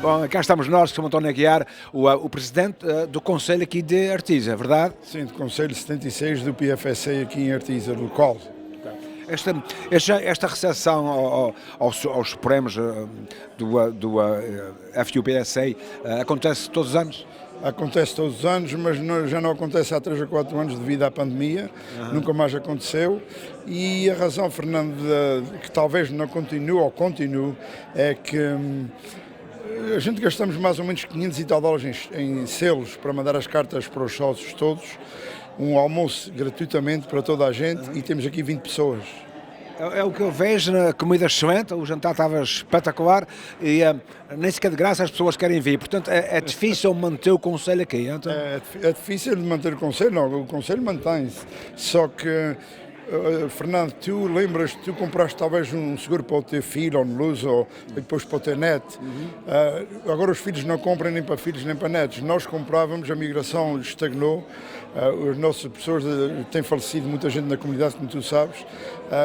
Bom, cá estamos nós, Sr. António Aguiar, o Presidente do Conselho aqui de Artesia, é verdade? Sim, do Conselho 76 do PFSA aqui em Artesia, local. Esta recepção aos Supremos do FUPSA acontece todos os anos? Acontece todos os anos, mas já não acontece há 3 ou 4 anos devido à pandemia, nunca mais aconteceu. E a razão, Fernando, que talvez não continue ou continue, é que a gente gastamos mais ou menos 500 e tal dólares em selos para mandar as cartas para os sócios todos, um almoço gratuitamente para toda a gente e temos aqui 20 pessoas. É o que eu vejo na comida excelente, o jantar estava espetacular e nem sequer de graça as pessoas querem vir, portanto é difícil manter o Conselho aqui. Então... É difícil de manter o Conselho, não, o Conselho mantém-se, só que Fernando, tu compraste talvez um seguro para o teu filho ou no luz ou depois para o teu neto. Agora os filhos não compram nem para filhos nem para netos. Nós comprávamos, a migração estagnou, as nossas pessoas têm falecido, muita gente na comunidade, como tu sabes.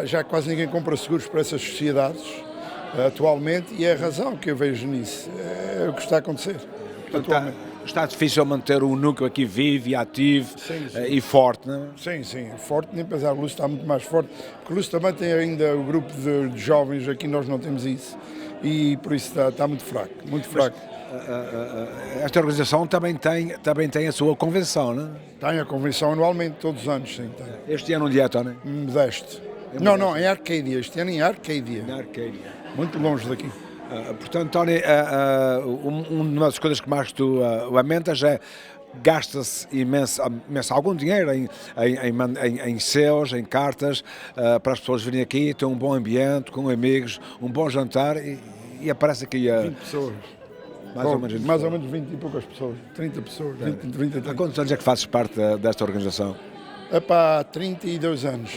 Já quase ninguém compra seguros para essas sociedades atualmente e é a razão que eu vejo nisso. É o que está a acontecer atualmente. Está difícil manter o núcleo aqui vivo e ativo e forte, não é? Sim, forte, nem pensar, o Luz está muito mais forte, porque o Luz também tem ainda o grupo de jovens, aqui nós não temos isso, e por isso está muito fraco, muito fraco. Esta organização também tem a sua convenção, não é? Tem a convenção anualmente, todos os anos, sim. Tem. Este ano onde é, Tony? Modesto. Não, em Arcadia, este ano em Arcadia. Na Arcadia. Muito longe daqui. Portanto, Tony, uma das coisas que mais tu lamentas é gasta-se imenso algum dinheiro em selos, em cartas, para as pessoas virem aqui, ter um bom ambiente, com amigos, um bom jantar e aparece aqui 20 pessoas. Mais ou menos 20 e poucas pessoas, 30 pessoas, 30. Há quantos anos é que fazes parte desta organização? Há 32 anos,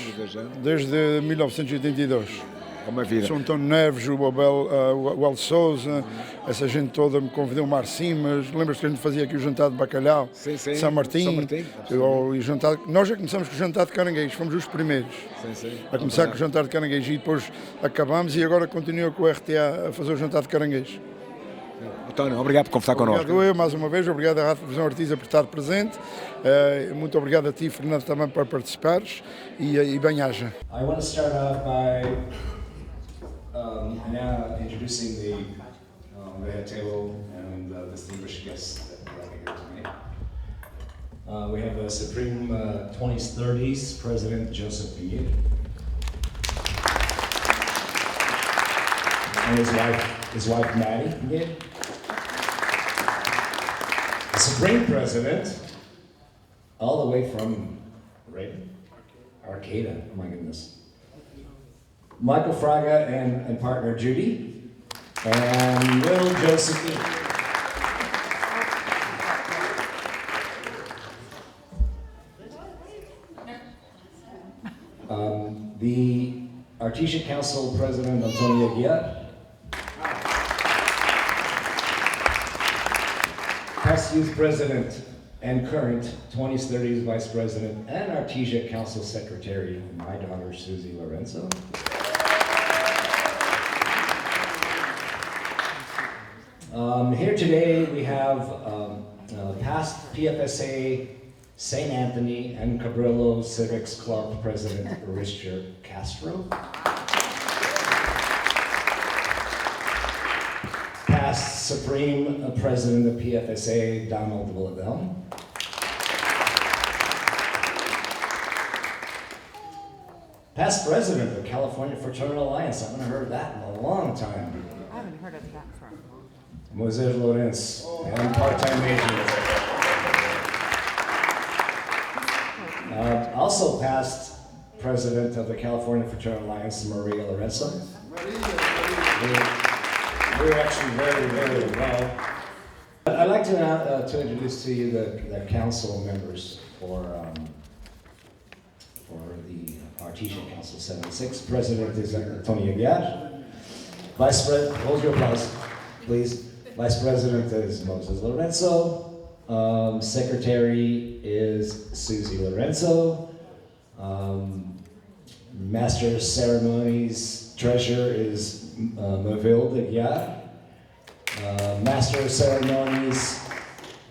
desde 1982. Uma vida. São António Neves, o Abel Souza, essa gente toda me convidou, o Mar Simas. Lembras que a gente fazia aqui o jantar de bacalhau? Sim. São Martim. Nós já começamos com o jantar de caranguejo, fomos os primeiros a começar com o jantar de caranguejo e depois acabamos e agora continua com o RTA a fazer o jantar de caranguejo. António, obrigado por conversar connosco. Obrigado eu, mais uma vez, obrigado à Rádio Televisão Artesia por estar presente, muito obrigado a ti, Fernando, também por participares e bem-aja. I want to start off by now introducing the head table and distinguished guests that are here tonight. We have a Supreme 2030s President Joseph Visita and his wife Maddie Visita. The Supreme President, all the way from Arcata, oh my goodness. Michael Fraga and partner Judy, and Will Josephine. The Artesia Council President Antonio Aguiar. Past Youth President and current 20s, 30s Vice President and Artesia Council Secretary, my daughter Susie Lorenzo. Here today we have past PFSA, St. Anthony and Cabrillo Civics Club President Richard Castro. Past Supreme President of PFSA, Donald Villadell. Past President of California Fraternal Alliance, I haven't heard that in a long time. I haven't heard of that for a while. Moisés Lorenz, and part-time major. Also past President of the California Fraternal Alliance, Maria Lorenzo. We're actually very, very well. I'd like to introduce to you the council members for the Artesia Council 76. President is Tony Aguiar. Vice President, hold your applause, please. Vice President is Moses Lorenzo. Secretary is Susie Lorenzo. Master of Ceremonies Treasurer is Mavilde Aguiar. Master of Ceremonies,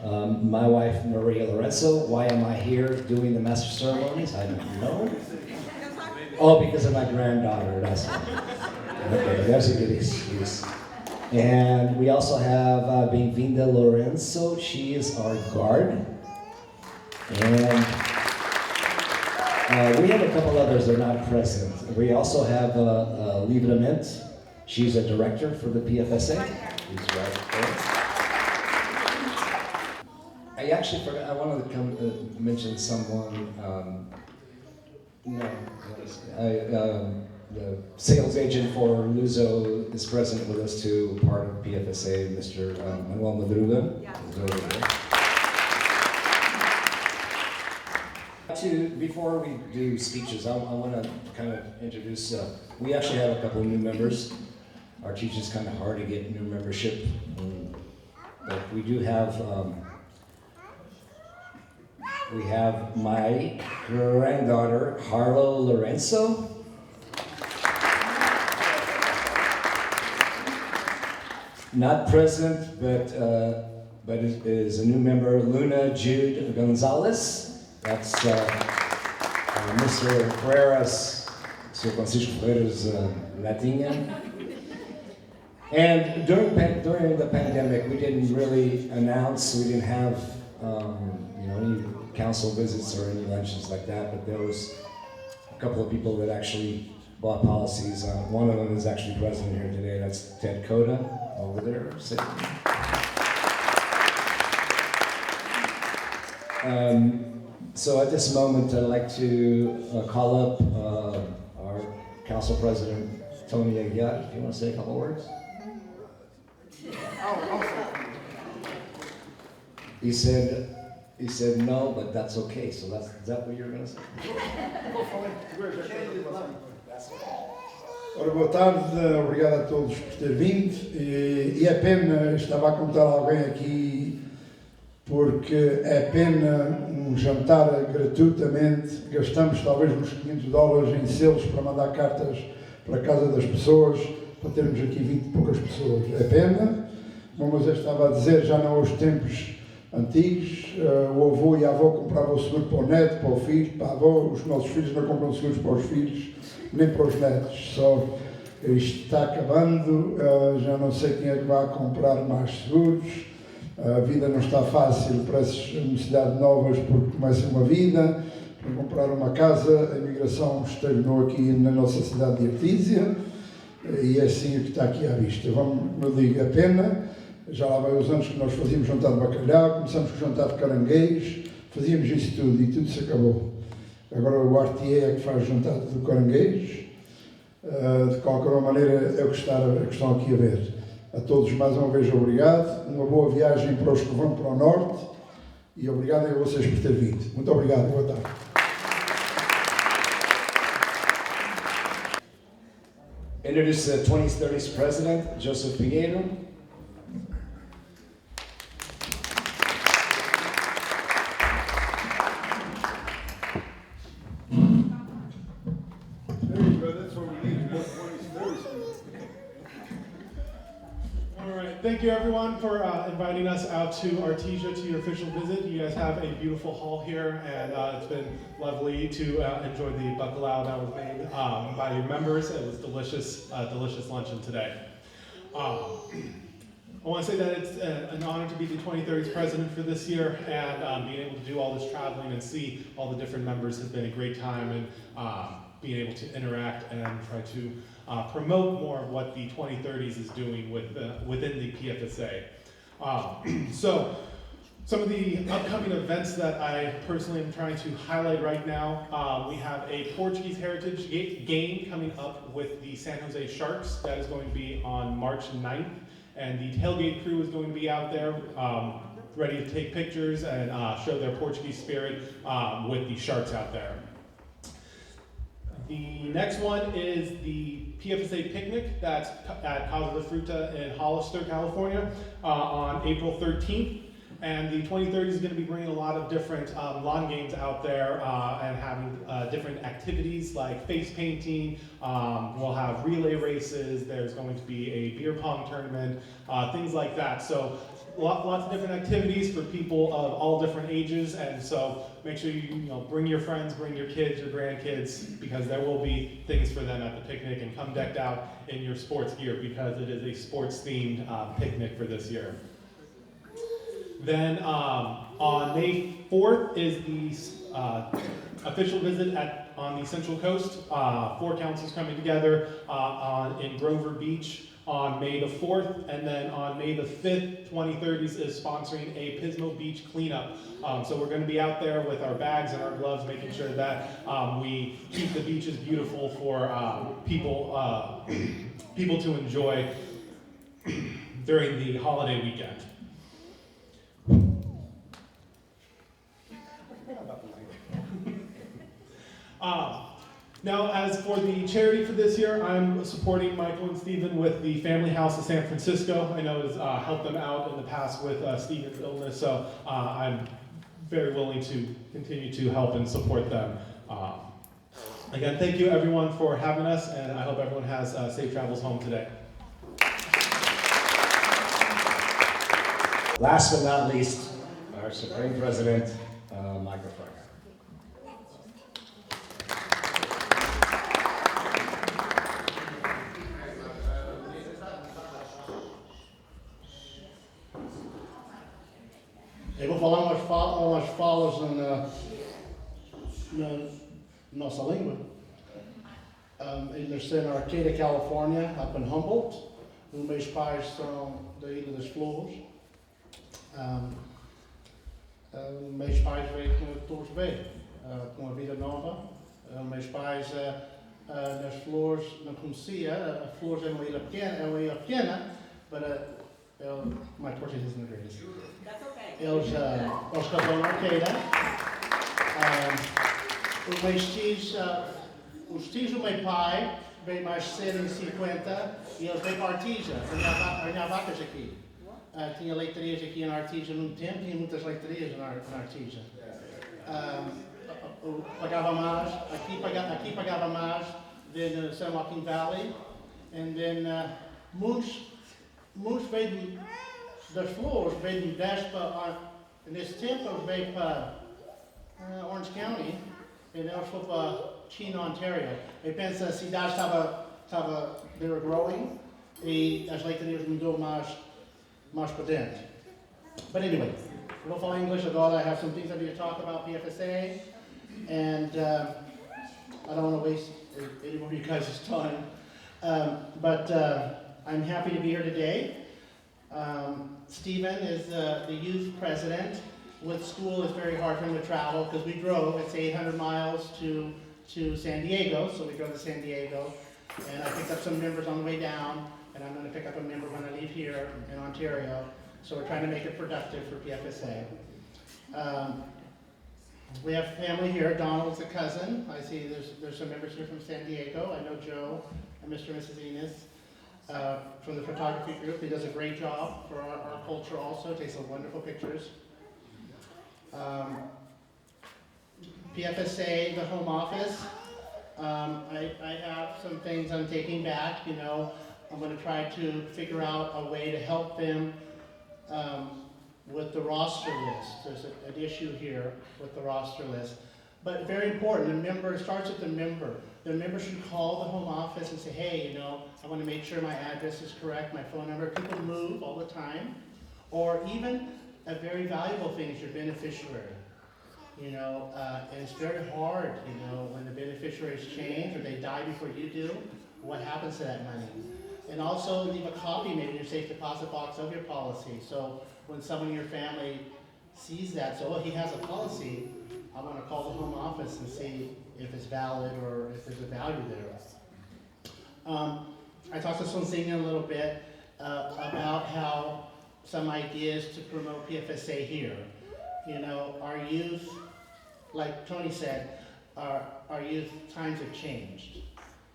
my wife Maria Lorenzo. Why am I here doing the Master of Ceremonies? I don't know. Oh, because of my granddaughter, that's why. Okay, that's a good excuse. And we also have Benvinda Lorenzo. She is our guard. And we have a couple others that are not present. We also have Livramento. She's a director for the PFSA. She's right there. I actually forgot, I wanted to come mention someone. The sales agent for Luso is present with us too, part of PFSA, Mr. Manuel Madruga. Yeah. Before we do speeches, I want to kind of introduce, we actually have a couple of new members. Artesia is kind of hard to get new membership, but we do have, we have my granddaughter, Harlow Lorenzo. Not present, but is a new member, Luna Jude Gonzalez. That's Mr. Ferreira's, Sr. Francisco Ferreira's Latina. And during the pandemic, we didn't really announce, we didn't have any council visits or any lunches like that, but there was a couple of people that actually bought policies. One of them is actually present here today. That's Ted Coda over there sitting. So at this moment, I'd like to call up our council president, Tony Aguiar. If you want to say a couple words. He said no, but that's okay. So is that what you're going to say? Ora, boa tarde, obrigado a todos por ter vindo. E é pena, estava a contar a alguém aqui, porque é pena um jantar gratuitamente, gastamos talvez uns $500 em selos para mandar cartas para a casa das pessoas, para termos aqui 20 e poucas pessoas. É pena, mas eu estava a dizer, já não aos tempos antigos, o avô e a avó compravam o seguro para o neto, para o filho, para a avó, os nossos filhos não compram seguros para os filhos, nem para os netos, só isto está acabando, já não sei quem é que vai comprar mais seguros, a vida não está fácil para essas necessidades novas porque começa uma vida, para comprar uma casa, a imigração estagnou aqui na nossa cidade de Artesia e é assim o que está aqui à vista. Como eu digo, é pena, já lá vai os anos que nós fazíamos jantar de bacalhau, começamos com jantar de caranguejos, fazíamos isso tudo e tudo se acabou. Agora o Artesia é que faz jantar de caranguejos, de qualquer maneira é o que estão aqui a ver. A todos mais uma vez obrigado, uma boa viagem para os que vão para o norte e obrigado a vocês por terem vindo. Muito obrigado, boa tarde. Introduce the 2030's President, Joseph Pinheiro. Thank you everyone for inviting us out to Artesia to your official visit. You guys have a beautiful hall here and it's been lovely to enjoy the bacalhau that was made by your members. It was delicious luncheon today. I want to say that it's an honor to be the 2030's president for this year and being able to do all this traveling and see all the different members has been a great time and being able to interact and try to promote more of what the 2030s is doing within the PFSA. So some of the upcoming events that I personally am trying to highlight right now, we have a Portuguese Heritage game coming up with the San Jose Sharks. That is going to be on March 9th, and the tailgate crew is going to be out there ready to take pictures and show their Portuguese spirit with the Sharks out there. The next one is the PFSA picnic that's at Casa de Fruta in Hollister, California on April 13th. And the 2030 is going to be bringing a lot of different lawn games out there and having different activities like face painting. We'll have relay races. There's going to be a beer pong tournament, things like that. So lots of different activities for people of all different ages. And so make sure you bring your friends, bring your kids, your grandkids, because there will be things for them at the picnic. And come decked out in your sports gear because it is a sports-themed picnic for this year. Then on May 4th is the official visit on the Central Coast. 4 councils coming together in Grover Beach on May the 4th. And then on May the 5th, 2030s is sponsoring a Pismo Beach cleanup. So we're going to be out there with our bags and our gloves, making sure that we keep the beaches beautiful for people to enjoy during the holiday weekend. Now, as for the charity for this year, I'm supporting Michael and Stephen with the Family House of San Francisco. I know it's helped them out in the past with Stephen's illness, so I'm very willing to continue to help and support them. Again, thank you everyone for having us, and I hope everyone has safe travels home today. Last but not least, our Supreme President, Michael Frank. Eu vou falar umas falas na nossa língua. Eu nasci na Artesia, California, up in Humboldt. Os meus pais são da Ilha das Flores. Meus pais veio com todos veio, com a vida nova. Meus pais nas Flores não conhecia. A Flores é uma ilha pequena, but my Portuguese isn't the greatest. That's okay. Eles casaram na Artesia. Os tios do meu pai veio mais cedo em 50 e eles veio para a Artesia, arranhar vacas aqui. Tinha leitarias aqui na Artesia num tempo, tinha muitas leitarias na Artesia. Pagava mais, aqui pagava mais than the San Joaquin Valley. And then muitos veio das Flores, veio de 10 para, nesse tempo eles veio para Orange County, e eles foram para Chino, Ontario. Eu penso que a cidade estava, they were growing, e as leitarias mudou mais para dentro. But anyway, eu vou falar inglês agora. I have some things I need to talk about PFSA, and I don't want to waste any more of you guys' time. But I'm happy to be here today. Stephen is the youth president. With school, it's very hard for him to travel because we drove. It's 800 miles to San Diego, so we drove to San Diego. And I picked up some members on the way down, and I'm going to pick up a member when I leave here in Ontario. So we're trying to make it productive for PFSA. We have family here. Donald's a cousin. I see there's some members here from San Diego. I know Joe and Mr. and Mrs. Enos from the photography group. He does a great job for our culture also. Takes some wonderful pictures. PFSA, the home office. I have some things I'm taking back. I'm going to try to figure out a way to help them with the roster list. There's an issue here with the roster list. But very important, the member, it starts with the member. The member should call the home office and say, hey, I want to make sure my address is correct, my phone number. People move all the time. Or even a very valuable thing is your beneficiary. And it's very hard, when the beneficiaries change or they die before you do, what happens to that money? And also leave a copy maybe in your safe deposit box of your policy. So when someone in your family sees that, he has a policy, I want to call the home office and see if it's valid or if there's a value there. I talked to Sonzina a little bit about how some ideas to promote PFSA here. Our youth, like Tony said, our youth times have changed.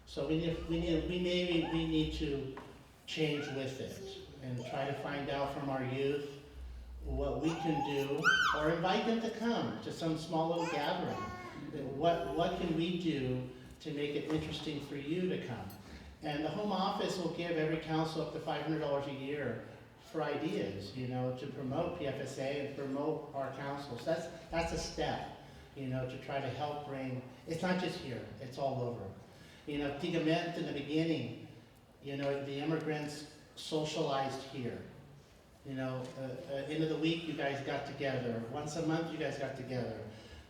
So we need to change with it and try to find out from our youth what we can do, or invite them to come to some small little gathering. What can we do to make it interesting for you to come? And the home office will give every council up to $500 a year for ideas, you know, to promote PFSA and promote our councils. That's a step, you know, to try to help bring, it's not just here, it's all over. You know, Tigament in the beginning, you know, the immigrants socialized here. You know, end of the week you guys got together. Once a month you guys got together.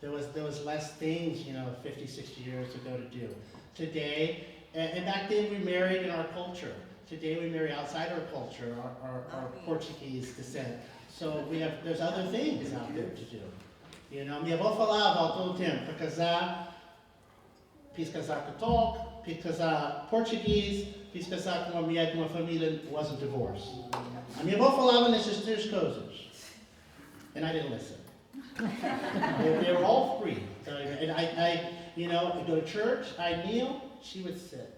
There was less things, you know, 50, 60 years ago to do. Today, and back then we married in our culture. Today we marry outside our culture, our Portuguese descent. So there's other things out there to do. You know, minha avó falava todo o tempo, para casar, quis casar católico, quis casar português, quis casar com uma mulher de uma família que wasn't divorced. A minha avó falava nessas três coisas, and I didn't listen. They were all free. So, and I, you know, I go to church, I kneel, she would sit.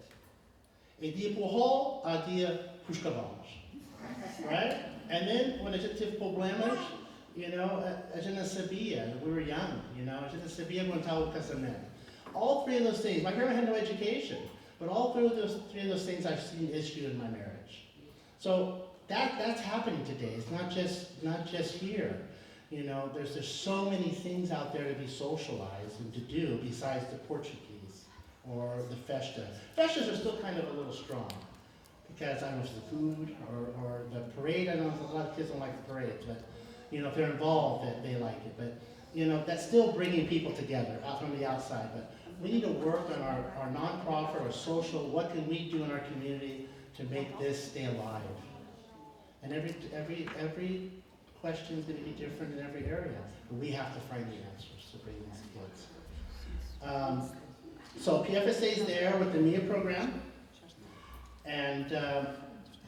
E dia pro hall, a dia pros cavalos. Right? And then when a gente teve problemas, you know, a gente não sabia, we were young, you know, a gente não sabia quando estava o casamento. All three of those things, my grandma had no education, but all three of those things I've seen issue in my marriage. So that's happening today. It's not just here. You know, there's so many things out there to be socialized and to do besides the Portuguese or the festa. Festas are still kind of a little strong because I don't know if it's the food or the parade. I know a lot of kids don't like the parades, but you know, if they're involved, they like it. But you know, that's still bringing people together out from the outside. But we need to work on our nonprofit or social. What can we do in our community to make this stay alive? And every question is going to be different in every area. But we have to find the answers to bring these kids. So PFSA is there with the MIA program. And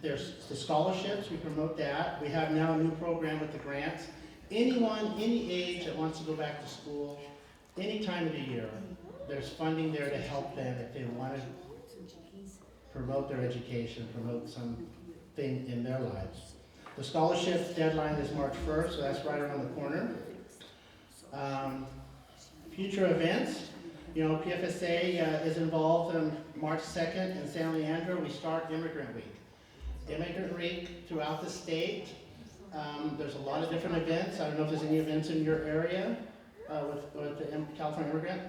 there's the scholarships, we promote that. We have now a new program with the grants. Anyone, any age that wants to go back to school, any time of the year, there's funding there to help them if they want to promote their education, promote something in their lives. The scholarship deadline is March 1st, so that's right around the corner. Future events, you know, PFSA is involved on March 2nd in San Leandro. We start Immigrant Week. Immigrant Week throughout the state. There's a lot of different events. I don't know if there's any events in your area with the California Immigrant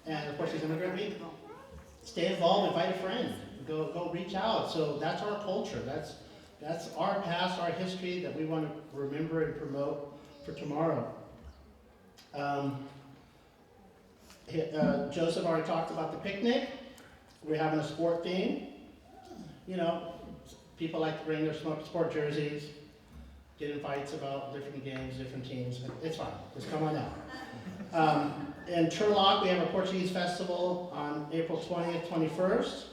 and of course there's Immigrant Week. Stay involved, invite a friend, go reach out. So that's our culture. That's our past, our history that we want to remember and promote for tomorrow. Joseph already talked about the picnic. We're having a sport theme. You know, people like to bring their sport jerseys, get in fights about different games, different teams. It's fine. Just come on out. In Turlock, we have a Portuguese festival on April 20th, 21st.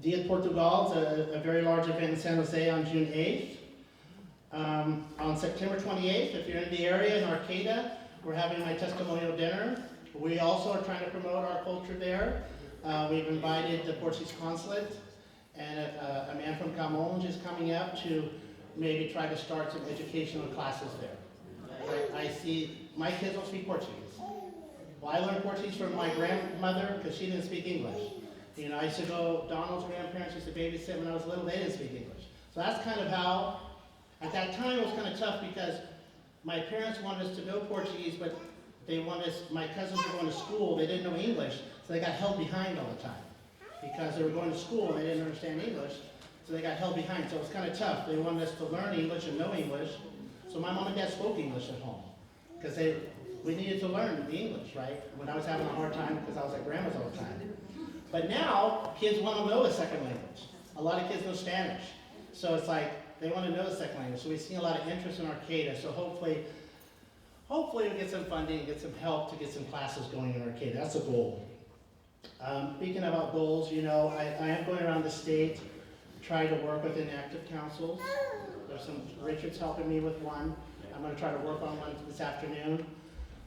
Dia de Portugal is a very large event in San Jose on June 8th. On September 28th, if you're in the area in Arcata, we're having my testimonial dinner. We also are trying to promote our culture there. We've invited the Portuguese consulate, and a man from Camões is coming up to maybe try to start some educational classes there. I see my kids don't speak Portuguese. Well, I learned Portuguese from my grandmother because she didn't speak English. You know, I used to go, Donald's grandparents used to babysit when I was little, they didn't speak English. So that's kind of how, at that time it was kind of tough because my parents wanted us to know Portuguese, but they wanted us, my cousins were going to school, they didn't know English, so they got held behind all the time. Because they were going to school and they didn't understand English, so they got held behind. So it was kind of tough. They wanted us to learn English and know English. So my mom and dad spoke English at home. Because we needed to learn the English, right? When I was having a hard time because I was at grandma's all the time. But now, kids want to know a second language. A lot of kids know Spanish. So it's like, they want to know the second language. So we've seen a lot of interest in Arcata. So hopefully we get some funding, get some help to get some classes going in Arcata. That's a goal. Speaking about goals, you know, I am going around the state, trying to work with inactive councils. There's some, Richard's helping me with one. I'm going to try to work on one this afternoon.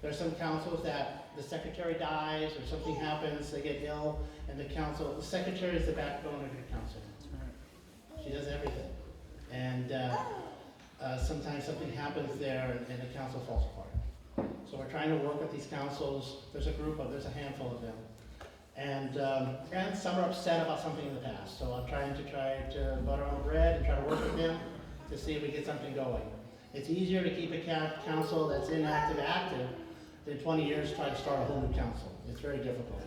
There's some councils that the secretary dies or something happens, they get ill, and the secretary is the backbone of your council. She does everything. And sometimes something happens there and the council falls apart. So we're trying to work with these councils. There's a handful of them. And some are upset about something in the past. So I'm trying to butter on the bread and try to work with them to see if we get something going. It's easier to keep a council that's inactive active than 20 years try to start a whole new council. It's very difficult.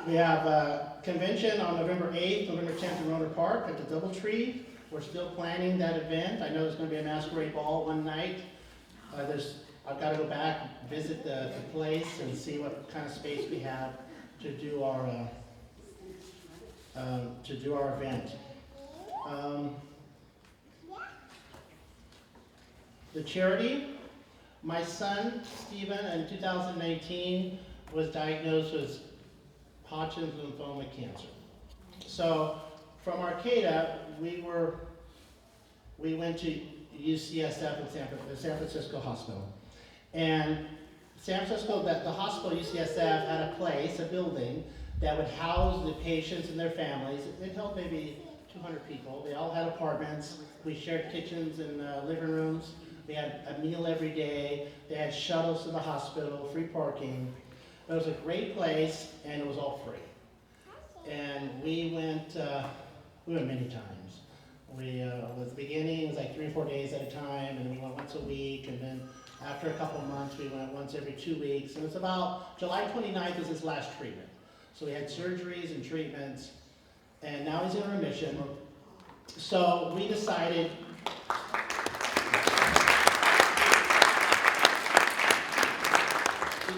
We have a convention on November 8th, November 10th in Roner Park at the Doubletree. We're still planning that event. I know there's going to be a masquerade ball one night. I've got to go back, visit the place and see what kind of space we have to do our event. The charity, my son, Stephen, in 2019 was diagnosed with Hodgkin's lymphoma cancer. So from Arcata, we went to UCSF in San Francisco Hospital. And San Francisco, the hospital, UCSF, had a building that would house the patients and their families. It held maybe 200 people. They all had apartments. We shared kitchens and living rooms. We had a meal every day. They had shuttles to the hospital, free parking. It was a great place, and it was all free. And we went many times. With the beginning, it was like 3 or 4 days at a time, and we went once a week, and then after a couple of months, we went once every 2 weeks. And it's about July 29th was his last treatment. So we had surgeries and treatments, and now he's in remission. So we decided,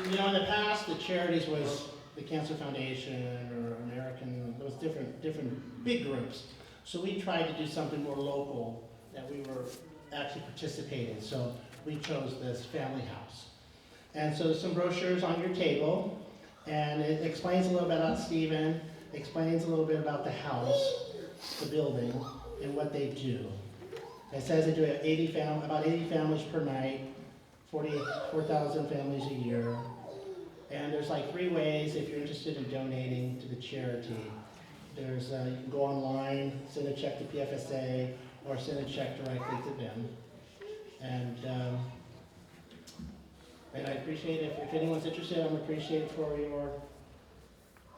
in the past, the charities was the Cancer Foundation or American, those different big groups. So we tried to do something more local that we were actually participating. So we chose this family house. And so there's some brochures on your table, and it explains a little bit about Stephen, explains a little bit about the house, the building, and what they do. It says they do about 80 families per night, 4,000 families a year. And there's like 3 ways if you're interested in donating to the charity. There's, you can go online, send a check to PFSA, or send a check directly to them. And I appreciate it. If anyone's interested, I'm appreciative for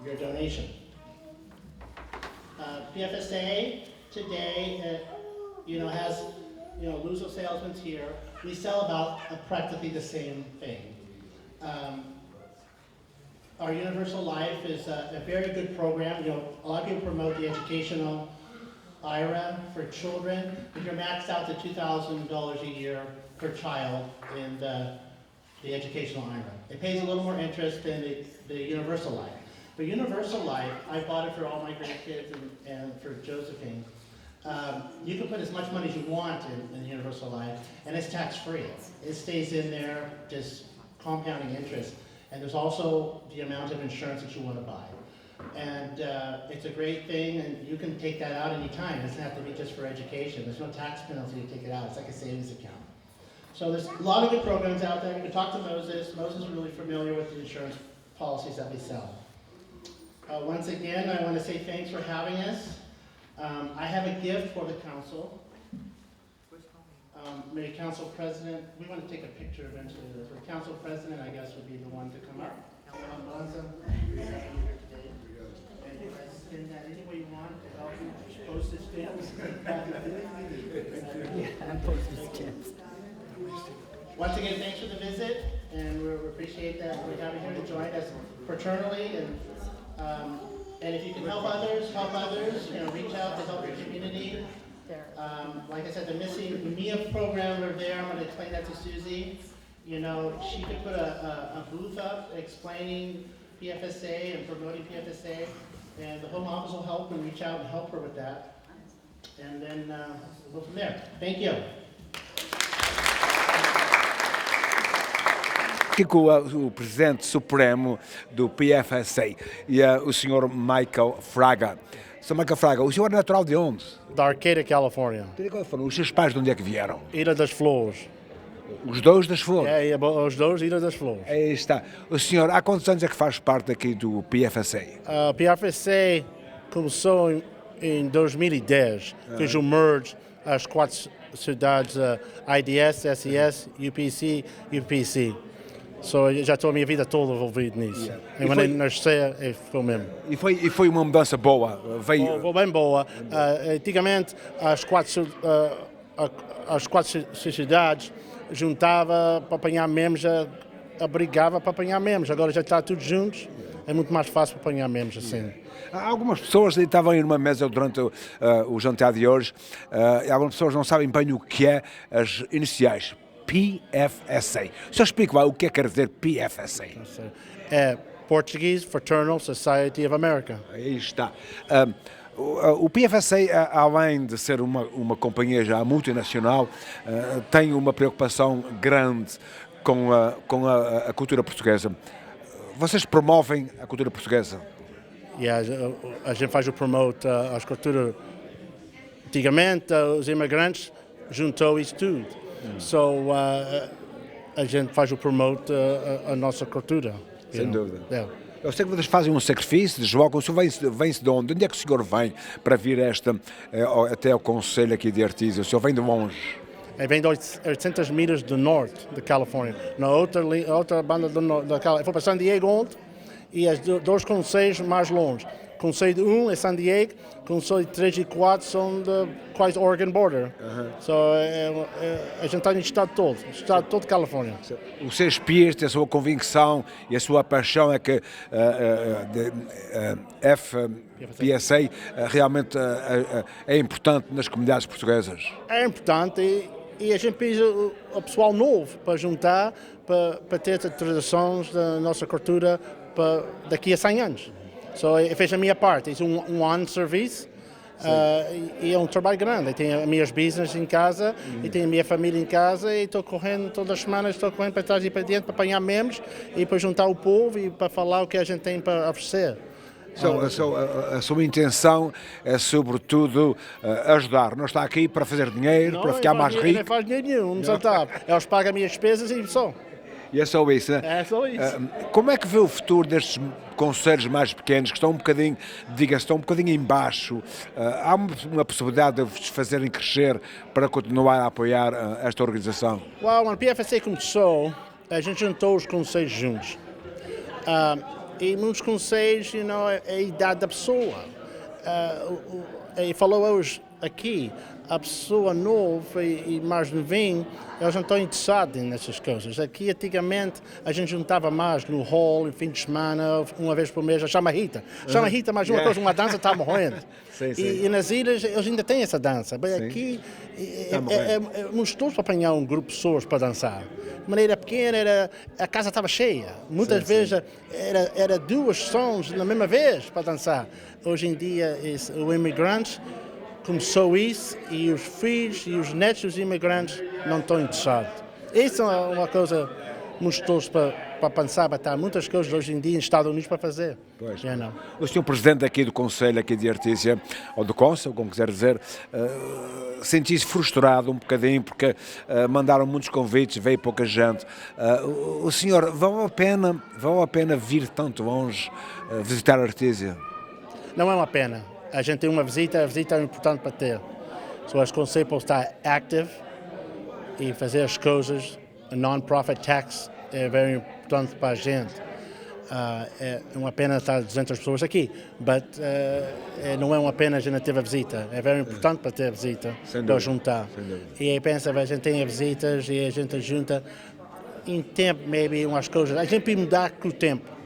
your donation. PFSA today, has, Luso salesmen's here. We sell about practically the same thing. Our Universal Life is a very good program. A lot of people promote the educational IRA for children. If you're maxed out to $2,000 a year per child in the educational IRA. It pays a little more interest than the Universal Life. For Universal Life, I bought it for all my grandkids and for Josephine. You can put as much money as you want in Universal Life, and it's tax-free. It stays in there, just compounding interest. And there's also the amount of insurance that you want to buy. And it's a great thing, and you can take that out anytime. It doesn't have to be just for education. There's no tax penalty to take it out. It's like a savings account. So there's a lot of good programs out there. You can talk to Moses. Moses is really familiar with the insurance policies that we sell. Once again, I want to say thanks for having us. I have a gift for the council. Maybe Council President, we want to take a picture eventually. The Council President, I guess, would be the one to come up. And if I spin that any way you want, I'll do postage stamps. And postage stamps. Once again, thanks for the visit, and we appreciate that we have you here to join us fraternally. And if you can help others, reach out to help your community. Like I said, the Missing Mia program are there. I'm going to explain that to Susie. She could put a booth up explaining PFSA and promoting PFSA, and the home office will help and reach out and help her with that. And then we'll go from there. Thank you. Aqui com o Presidente Supremo do PFSA e o Sr. Michael Fraga. Sr. Michael Fraga, o senhor é natural de onde? Da Artesia, California. Os seus pais de onde é que vieram? Ilha das Flores. Os dois das Flores? É, os dois, Ilha das Flores. Aí está. O senhor, há quantos anos é que faz parte aqui do PFSA? A PFSA começou em 2010. Fez um merge as 4 cidades IDS, SES, UPC, UPC. So, eu já estou a minha vida toda envolvido nisso. Yeah. E quando eu nasci, foi mesmo. E foi uma mudança boa. Veio, Bem boa. Antigamente, as 4 cidades juntava para apanhar memes, abrigava para apanhar memes. Agora já está tudo juntos, é muito mais fácil para apanhar memes assim. Algumas pessoas estavam aí numa mesa durante o jantar de hoje, e algumas pessoas não sabem bem o que é as iniciais. PFSA. Só explico o que quer dizer PFSA. É Portuguese Fraternal Society of America. Aí está. O PFSA, além de ser uma companhia já multinacional, tem uma preocupação grande com a cultura portuguesa. Vocês promovem a cultura portuguesa? A gente faz o promote às culturas. Antigamente, os imigrantes juntou isso tudo. So, a gente faz o promote a nossa cultura. Sem dúvida. Yeah. Eu sei que vocês fazem um sacrifício, deslocam. O senhor vem-se de onde? Onde é que o senhor vem para vir até ao Conselho aqui de Artesia? O senhor vem de longe? Vem de 800 milhas do norte da Califórnia, na outra banda do norte da Califórnia. Foi para San Diego ontem e os 2 conselhos mais longe. Conselho 1 é San Diego, Conselho 3 e 4 são de quase Oregon border. So, a gente está no estado todo de Califórnia. O seu espírito, a sua convicção e a sua paixão é que FPSA realmente é importante nas comunidades portuguesas. É importante e a gente precisa o pessoal novo para juntar, para ter as tradições da nossa cultura para daqui a 100 anos. So, eu fiz a minha parte, é um ano de serviço e é um trabalho grande. Eu tenho as minhas business em casa e tenho a minha família em casa e estou correndo todas as semanas, estou correndo para trás e para dentro para apanhar memes e para juntar o povo e para falar o que a gente tem para oferecer. A sua intenção é, sobretudo, ajudar. Não está aqui para fazer dinheiro, para ficar mais rico. Não faz dinheiro nenhum, não sabe. Eles pagam as minhas despesas e só. E é só isso, né? É só isso. Como é que vê o futuro destes conselhos mais pequenos, que estão um bocadinho, diga-se, estão um bocadinho em baixo? Há uma possibilidade de os fazerem crescer para continuar a apoiar esta organização? Quando a PFSA começou, a gente juntou os conselhos juntos. E muitos conselhos, é a idade da pessoa. E falou hoje aqui, a pessoa nova e mais novinha, eles não estão interessados nessas coisas. Aqui, antigamente, a gente juntava mais no hall, no fim de semana, uma vez por mês, a chama Rita. Chama Rita, mais uma coisa, uma dança está morrendo. Sim. E nas ilhas, eles ainda têm essa dança. Bem, aqui, é gostoso para apanhar um grupo de pessoas para dançar. De maneira pequena, a casa estava cheia. Muitas vezes era 2 sons na mesma vez para dançar. Hoje em dia, os imigrantes começou isso e os filhos e os netos dos imigrantes não estão interessados. Isso é uma coisa gostosa para pensar, para estar muitas coisas hoje em dia nos Estados Unidos para fazer. Pois. O senhor Presidente aqui do Conselho aqui de Artesia, ou do Conselho, como quiser dizer, senti-se frustrado um bocadinho porque mandaram muitos convites, veio pouca gente. O senhor, vale a pena vir tanto longe visitar Artesia? Não é uma pena. A gente tem uma visita, a visita é importante para ter. So, as conselhos para estar ativo e fazer as coisas, a non-profit tax é very importante para a gente. É uma pena estar 200 pessoas aqui, mas não é uma pena a gente ter a visita. É very importante para ter a visita, para juntar. E aí pensa, a gente tem as visitas e a gente junta em tempo, maybe, umas coisas. A gente pode mudar com o tempo.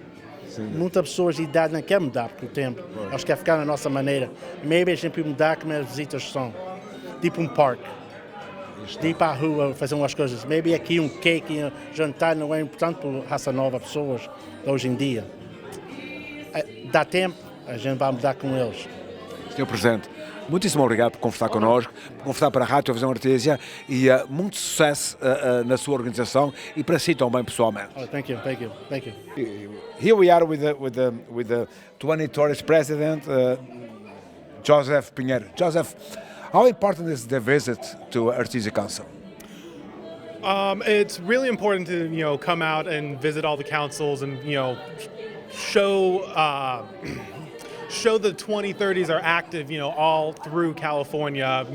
Muitas pessoas de idade não querem mudar com o tempo. Elas querem ficar na nossa maneira. Maybe a gente pode mudar como as visitas são. Tipo um parque. Ir para a rua fazer umas coisas. Maybe aqui um cake, um jantar não é importante para a raça nova, pessoas hoje em dia. Dá tempo, a gente vai mudar com eles. Senhor Presidente, muitíssimo obrigado por conversar connosco, por conversar para a Rádio Televisão Artesia e muito sucesso na sua organização e para si também pessoalmente. Thank you. Here we are with the 2020 President, Joseph Pinheiro. Joseph, how important is the visit to Artesia Council? It's really important to come show the 2030s are active, all through California,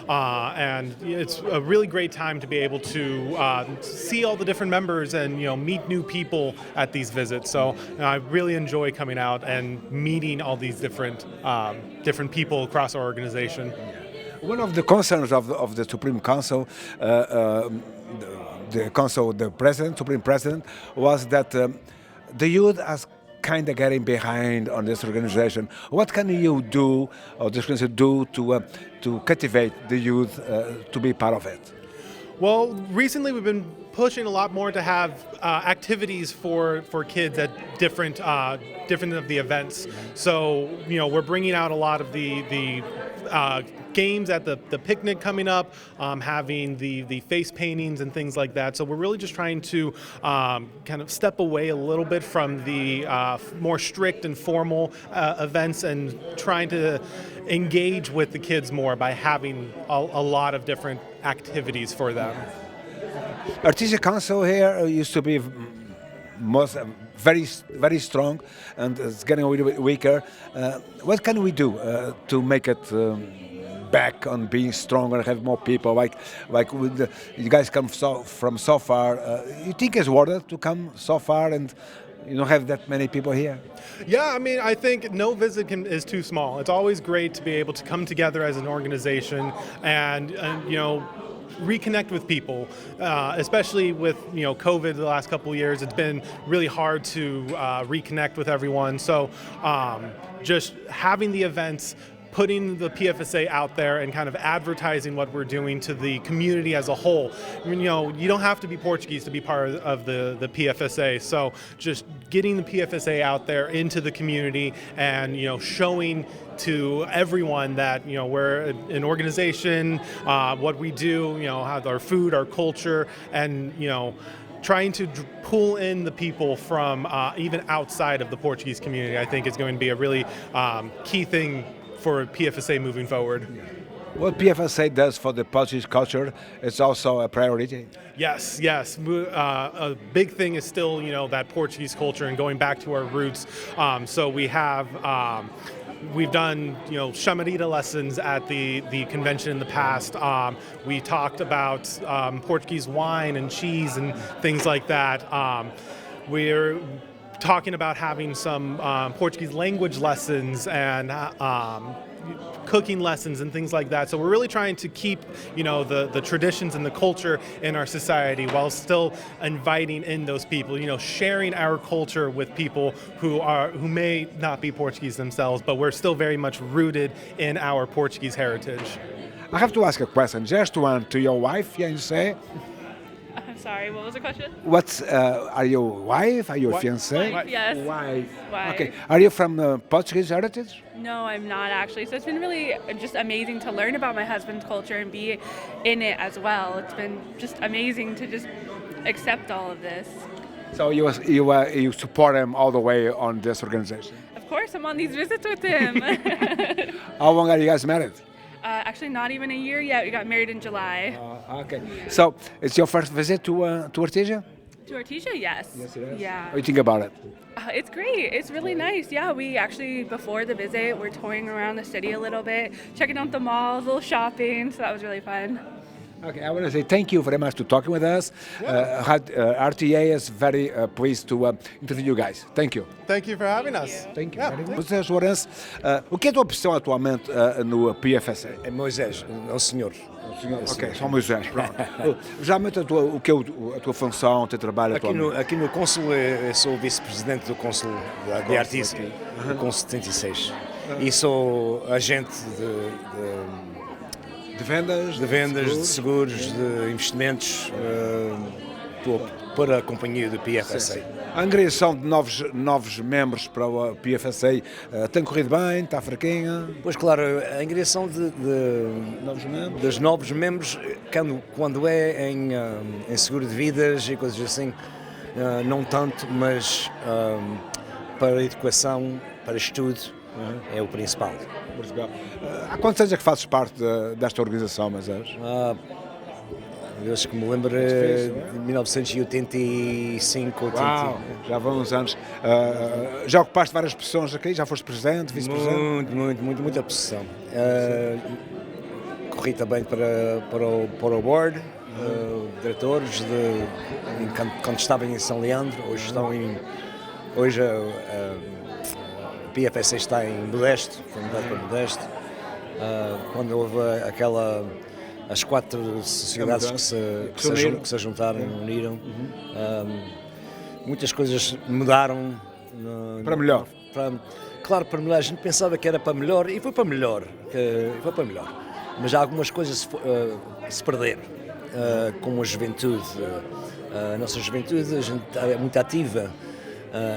and it's a really great time to be able to see all the different members and, meet new people at these visits. So I really enjoy coming out and meeting all these different people across our organization. One of the concerns of the Supreme Council, the president, Supreme President, was that the youth are kind of getting behind on this organization. What can you do, or this organization do, to captivate the youth to be part of it? Well, recently we've been pushing a lot more to have activities for kids at different of the events. So we're bringing out a lot of the games at the picnic coming up, having the face paintings and things like that. So we're really just trying to kind of step away a little bit from the more strict and formal events and trying to engage with the kids more by having a lot of different activities for them. Artesia Council here used to be very strong, and it's getting a little bit weaker. What can we do to make it back on being stronger, have more people? Like you guys come from so far. You think it's worth it to come so far and have that many people here? Yeah, I think no visit is too small. It's always great to be able to come together as an organization and reconnect with people, especially with COVID the last couple of years. It's been really hard to reconnect with everyone. So just having the events, putting the PFSA out there and kind of advertising what we're doing to the community as a whole. You don't have to be Portuguese to be part of the PFSA. So just getting the PFSA out there into the community and showing to everyone that we're an organization, what we do, how our food, our culture, and trying to pull in the people from even outside of the Portuguese community, I think is going to be a really key thing for PFSA moving forward. What PFSA does for the Portuguese culture is also a priority. Yes. A big thing is still, that Portuguese culture and going back to our roots. So we have, we've done, chamarita lessons at the convention in the past. We talked about Portuguese wine and cheese and things like that. We're talking about having some Portuguese language lessons and cooking lessons and things like that. So we're really trying to keep, the traditions and the culture in our society while still inviting in those people, sharing our culture with people who may not be Portuguese themselves, but we're still very much rooted in our Portuguese heritage. I have to ask a question, just one to your wife, fiancé. I'm sorry, what was the question? Are you wife? Are you fiancé? Wife, yes. Wife. Wife. Okay. Are you from Portuguese heritage? No, I'm not actually. So it's been really just amazing to learn about my husband's culture and be in it as well. It's been just amazing to just accept all of this. So you support him all the way on this organization? Of course, I'm on these visits with him. How long are you guys married? Actually, not even a year yet. We got married in July. Okay. So it's your first visit to Artesia? To Artesia, yes. Yes, it is. Yeah. What do you think about it? It's great. It's really nice. Yeah, we actually, before the visit, we're touring around the city a little bit, checking out the malls, a little shopping, so that was really fun. Okay, I want to say thank you very much for talking with us. RTA is very pleased to interview you guys. Thank you. Thank you for having us. Thank you. Moisés Lourenço, o que é a tua opção atualmente no PFSA? É Moisés, é o senhor. Ok, só Moisés, pronto. Geralmente o que é a tua função, o teu trabalho atualmente? Aqui no Conselho eu sou o vice-presidente do Conselho de Artesia, do Conselho 76. E sou agente de vendas, de seguros, de investimentos para a companhia do PFSA. A angariação de novos membros para o PFSA tem corrido bem, está fraquinha? Pois claro, a angariação dos novos membros, quando é em seguro de vidas e coisas assim, não tanto, mas para a educação, para estudo, é o principal. Há quantos anos é que fazes parte desta organização, Moisés? Desde que me lembro de 1985, 80. Uau, já vão uns anos. Já ocupaste várias posições aqui? Já foste presidente, vice-presidente? Muita posição. Corri também para o board, diretores, quando estava em São Leandro, hoje a PFSA está em Modesto, foi mudado para Modesto. Quando houve as 4 sociedades que se juntaram, uniram, muitas coisas mudaram. Para melhor. Claro, para melhor. A gente pensava que era para melhor e foi para melhor. Mas algumas coisas se perderam, como a juventude. A nossa juventude, a gente é muito ativa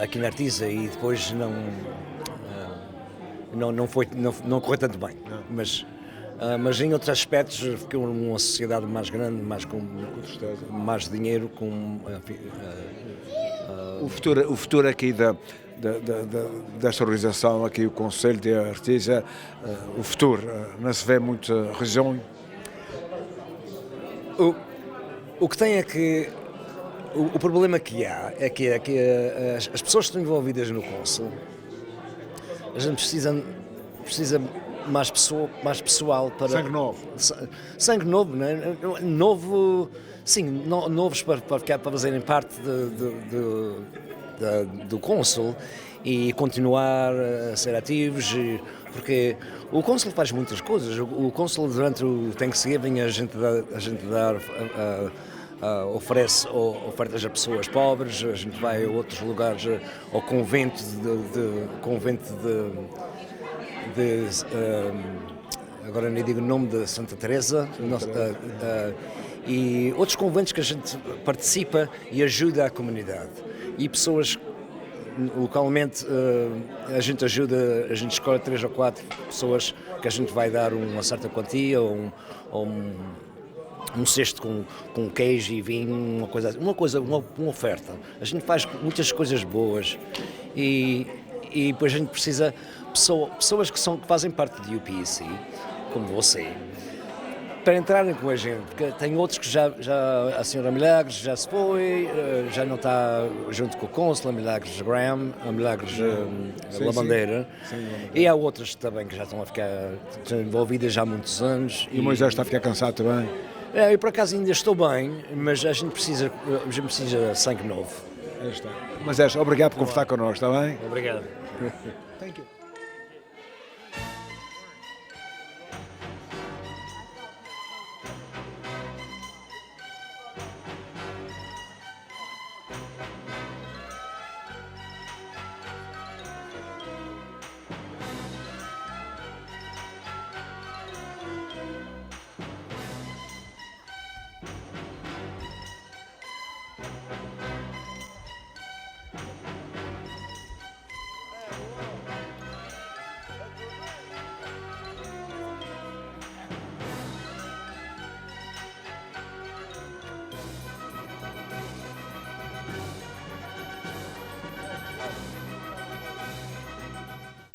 aqui na Artesia e depois não correu tanto bem. Mas em outros aspectos ficou uma sociedade mais grande, mais dinheiro, O futuro aqui desta organização, aqui o Conselho de Artesia, o futuro, não se vê muita região? O que tem é que o problema que há é que as pessoas que estão envolvidas no Conselho, a gente precisa mais pessoal para... Sangue novo. Sangue novo, não é? Novo, sim, novos para fazerem parte do Conselho e continuar a ser ativos, porque o Conselho faz muitas coisas. O Conselho, durante o Thanksgiving, a gente oferece ofertas a pessoas pobres, a gente vai a outros lugares, ao convento agora nem digo o nome, de Santa Teresa, e outros conventos que a gente participa e ajuda a comunidade. E pessoas, localmente, a gente escolhe 3 ou 4 pessoas que a gente vai dar uma certa quantia, ou um cesto com queijo e vinho, uma oferta. A gente faz muitas coisas boas e depois a gente precisa pessoas que fazem parte do UPC, como você, para entrarem com a gente, porque tem outros que já a senhora Milagres já se foi, já não está junto com o Conselho, a Milagres Graham, a Milagres Lavandeira, e há outras também que já estão envolvidas já há muitos anos. E o Moisés está a ficar cansado também? Eu por acaso ainda estou bem, mas a gente precisa de sangue novo. Moisés, obrigado por conversar connosco, está bem? Obrigado. Thank you.